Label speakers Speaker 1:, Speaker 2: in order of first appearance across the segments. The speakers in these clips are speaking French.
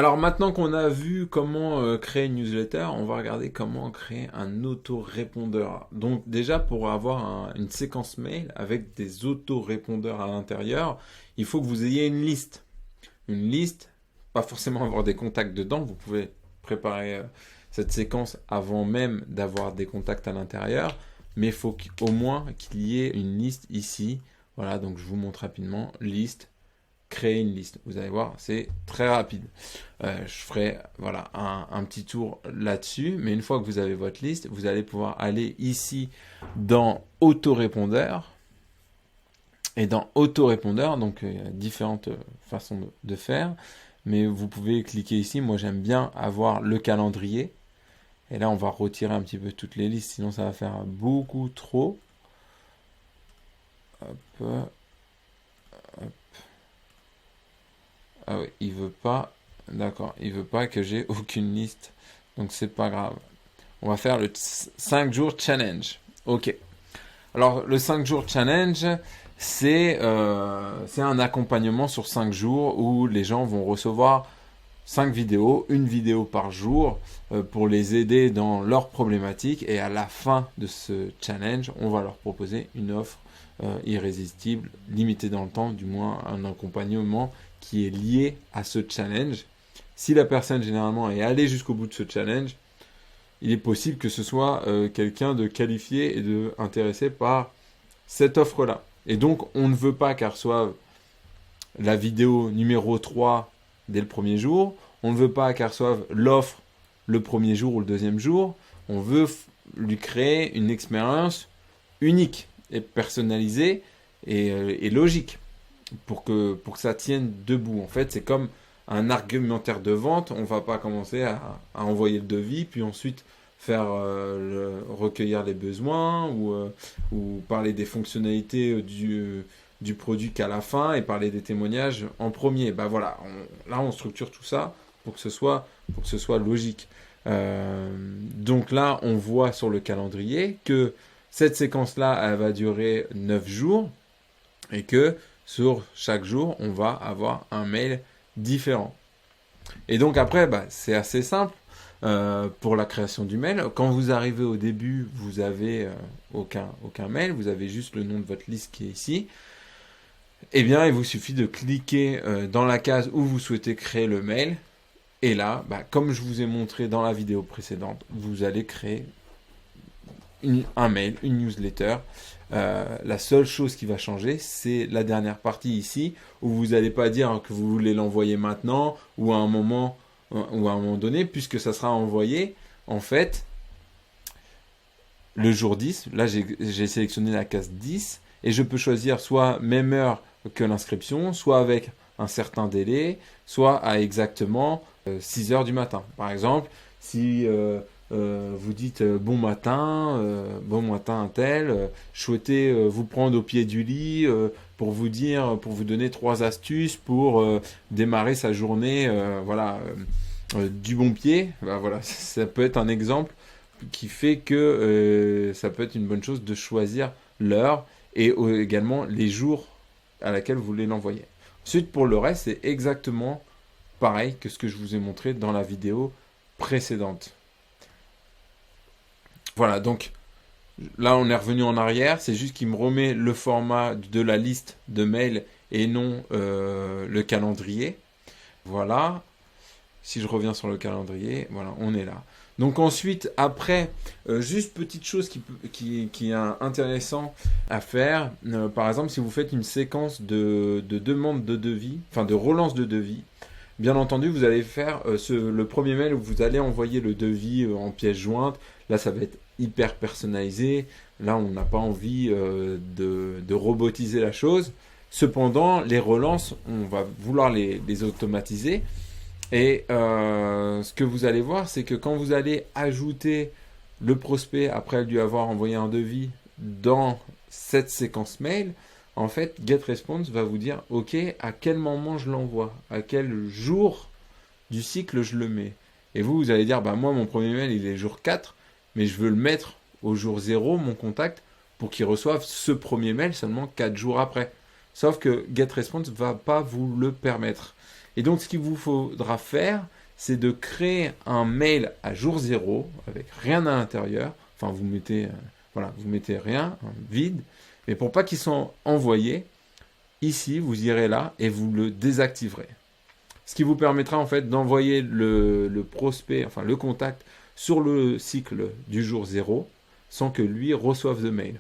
Speaker 1: Alors maintenant qu'on a vu comment créer une newsletter, on va regarder comment créer un autorépondeur. Donc déjà pour avoir une séquence mail avec des autorépondeurs à l'intérieur, il faut que vous ayez une liste. Une liste, pas forcément avoir des contacts dedans, vous pouvez préparer cette séquence avant même d'avoir des contacts à l'intérieur, mais il faut au moins qu'il y ait une liste ici. Voilà, donc je vous montre rapidement, liste, créer une liste. Vous allez voir, c'est très rapide. Je ferai voilà, un petit tour là-dessus, mais une fois que vous avez votre liste, vous allez pouvoir aller ici dans autorépondeur. Et dans autorépondeur, donc il y a différentes façons de faire, mais vous pouvez cliquer ici. Moi j'aime bien avoir le calendrier. Et là on va retirer un petit peu toutes les listes, sinon ça va faire beaucoup trop. Hop, hop. Ah oui, il veut pas. D'accord, il veut pas que j'ai aucune liste. Donc c'est pas grave. On va faire le 5 jours challenge. Ok. Alors le 5 jours challenge, c'est un accompagnement sur 5 jours où les gens vont recevoir 5 vidéos, une vidéo par jour pour les aider dans leurs problématiques. Et à la fin de ce challenge, on va leur proposer une offre irrésistible, limitée dans le temps, du moins un accompagnement qui est lié à ce challenge. Si la personne généralement est allée jusqu'au bout de ce challenge, il est possible que ce soit quelqu'un de qualifié et de intéressé par cette offre-là. Et donc, on ne veut pas qu'elle reçoive la vidéo numéro 3 dès le premier jour. On ne veut pas qu'elle reçoive l'offre le premier jour ou le deuxième jour. On veut lui créer une expérience unique et personnalisée et logique pour que ça tienne debout. En fait, c'est comme un argumentaire de vente. On ne va pas commencer à envoyer le devis, puis ensuite faire recueillir les besoins ou parler des fonctionnalités du produit qu'à la fin et parler des témoignages en premier. Bah voilà, là on structure tout ça pour que ce soit logique. Donc là, on voit sur le calendrier que cette séquence-là, elle va durer 9 jours et que sur chaque jour, on va avoir un mail différent. Et donc après, bah, c'est assez simple pour la création du mail. Quand vous arrivez au début, vous avez aucun mail, vous avez juste le nom de votre liste qui est ici. Eh bien, il vous suffit de cliquer dans la case où vous souhaitez créer le mail. Et là, bah, comme je vous ai montré dans la vidéo précédente, vous allez créer un mail, une newsletter. La seule chose qui va changer, c'est la dernière partie ici, où vous n'allez pas dire que vous voulez l'envoyer maintenant ou à un moment donné, puisque ça sera envoyé en fait le jour 10. Là, j'ai sélectionné la case 10 et je peux choisir soit même heure que l'inscription, soit avec un certain délai, soit à exactement 6 heures du matin. Par exemple, si vous dites bon matin un tel, je souhaitais vous prendre au pied du lit pour vous donner 3 astuces pour démarrer sa journée, du bon pied. Bah, voilà, ça peut être un exemple qui fait que ça peut être une bonne chose de choisir l'heure et également les jours à laquelle vous voulez l'envoyer. Ensuite, pour le reste, c'est exactement pareil que ce que je vous ai montré dans la vidéo précédente. Voilà, donc là on est revenu en arrière, c'est juste qu'il me remet le format de la liste de mails et non le calendrier. Voilà, si je reviens sur le calendrier, voilà, on est là. Donc ensuite, après, juste petite chose qui est intéressant à faire, par exemple si vous faites une séquence de demande de devis, enfin de relance de devis, bien entendu, vous allez faire le premier mail où vous allez envoyer le devis en pièce jointe. Là, ça va être hyper personnalisé. Là, on n'a pas envie de robotiser la chose. Cependant, les relances, on va vouloir les automatiser. Et ce que vous allez voir, c'est que quand vous allez ajouter le prospect après lui avoir envoyé un devis dans cette séquence mail, en fait, GetResponse va vous dire, OK, à quel moment je l'envoie, à quel jour du cycle je le mets. Et vous allez dire, bah moi, mon premier mail, il est jour 4, mais je veux le mettre au jour 0, mon contact, pour qu'il reçoive ce premier mail seulement 4 jours après. Sauf que GetResponse ne va pas vous le permettre. Et donc, ce qu'il vous faudra faire, c'est de créer un mail à jour 0 avec rien à l'intérieur. Enfin, vous mettez, voilà, vous mettez rien, vide. Mais pour pas qu'ils soient envoyés, ici, vous irez là et vous le désactiverez. Ce qui vous permettra en fait d'envoyer le prospect, enfin le contact, sur le cycle du jour 0 sans que lui reçoive de mail.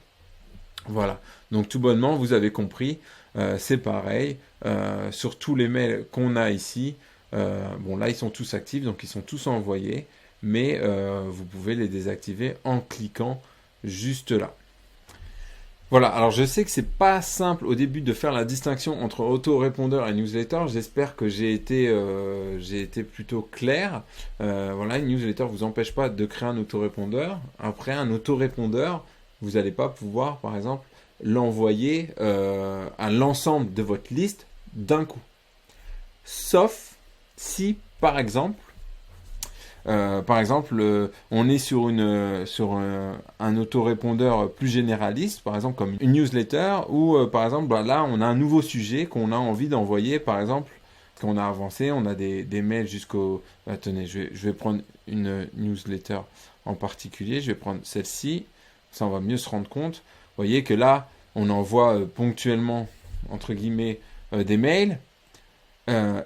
Speaker 1: Voilà, donc tout bonnement, vous avez compris, c'est pareil, sur tous les mails qu'on a ici, bon là ils sont tous actifs, donc ils sont tous envoyés, mais vous pouvez les désactiver en cliquant juste là. Voilà, alors je sais que c'est pas simple au début de faire la distinction entre autorépondeur et newsletter. J'espère que j'ai été plutôt clair. Voilà, une newsletter vous empêche pas de créer un autorépondeur. Après, un autorépondeur, vous n'allez pas pouvoir, par exemple, l'envoyer à l'ensemble de votre liste d'un coup. Sauf si, par exemple, on est sur un autorépondeur plus généraliste, par exemple comme une newsletter, ou par exemple là on a un nouveau sujet qu'on a envie d'envoyer, par exemple, qu'on a avancé, on a des mails jusqu'au... Attendez, je vais prendre une newsletter en particulier, je vais prendre celle-ci, ça on va mieux se rendre compte. Vous voyez que là, on envoie ponctuellement, entre guillemets, des mails.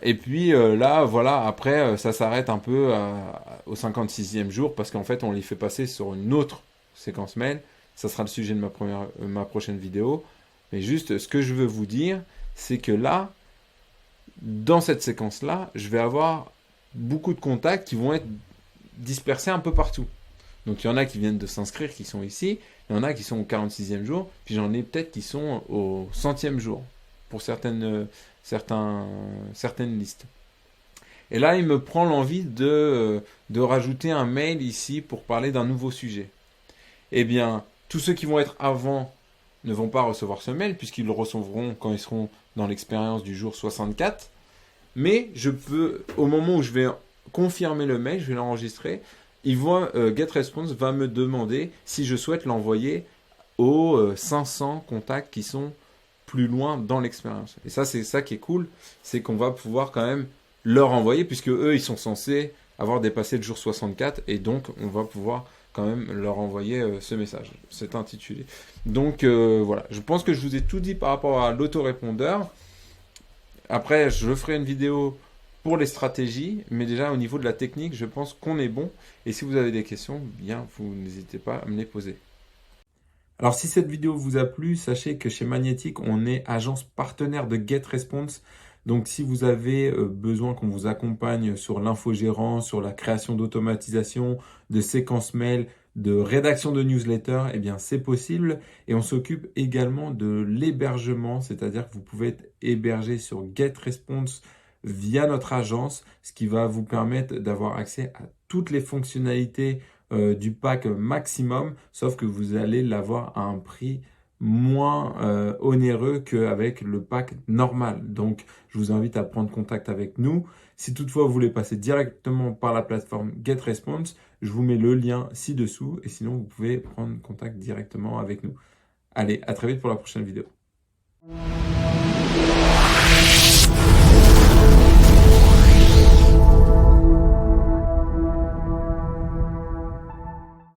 Speaker 1: Et puis là, voilà, après, ça s'arrête un peu au 56e jour parce qu'en fait, on les fait passer sur une autre séquence mail. Ça sera le sujet de ma prochaine vidéo. Mais juste, ce que je veux vous dire, c'est que là, dans cette séquence-là, je vais avoir beaucoup de contacts qui vont être dispersés un peu partout. Donc, il y en a qui viennent de s'inscrire, qui sont ici. Il y en a qui sont au 46e jour. Puis, j'en ai peut-être qui sont au 100e jour pour certaines listes. Et là, il me prend l'envie de rajouter un mail ici pour parler d'un nouveau sujet. Eh bien, tous ceux qui vont être avant ne vont pas recevoir ce mail puisqu'ils le recevront quand ils seront dans l'expérience du jour 64. Mais je peux, au moment où je vais confirmer le mail, je vais l'enregistrer, GetResponse va me demander si je souhaite l'envoyer aux 500 contacts qui sont plus loin dans l'expérience. Et ça, c'est ça qui est cool, c'est qu'on va pouvoir quand même leur envoyer, puisque eux, ils sont censés avoir dépassé le jour 64, et donc on va pouvoir quand même leur envoyer ce message. C'est intitulé. Donc voilà, je pense que je vous ai tout dit par rapport à l'autorépondeur. Après, je ferai une vidéo pour les stratégies, mais déjà au niveau de la technique, je pense qu'on est bon. Et si vous avez des questions, bien, vous n'hésitez pas à me les poser. Alors si cette vidéo vous a plu, sachez que chez Magnetic, on est agence partenaire de GetResponse. Donc si vous avez besoin qu'on vous accompagne sur l'infogérance, sur la création d'automatisation, de séquences mail, de rédaction de newsletter, eh bien c'est possible. Et on s'occupe également de l'hébergement, c'est-à-dire que vous pouvez être hébergé sur GetResponse via notre agence, ce qui va vous permettre d'avoir accès à toutes les fonctionnalités du pack maximum, sauf que vous allez l'avoir à un prix moins onéreux qu'avec le pack normal. Donc, je vous invite à prendre contact avec nous. Si toutefois vous voulez passer directement par la plateforme GetResponse, je vous mets le lien ci-dessous et sinon vous pouvez prendre contact directement avec nous. Allez, à très vite pour la prochaine vidéo.